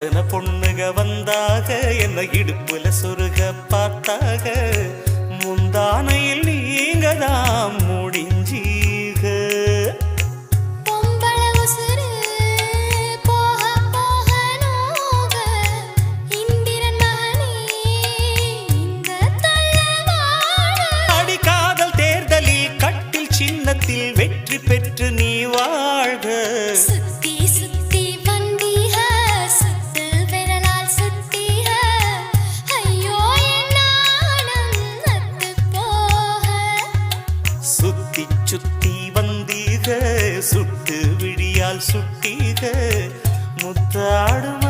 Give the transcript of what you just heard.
பொண்ணுக வந்தாக என்ன இடுப்புல சொருக பார்த்தாக முந்தானையில் நீங்க தான் முடிஞ்சீக அடிக்காதல் தேர்தலில் கட்டில் சின்னத்தில் வெற்றி பெற்று நீ வாழ்க சுத்தி வந்தீக சுட்டு விடியால் சுட்டீக முத்தாடும்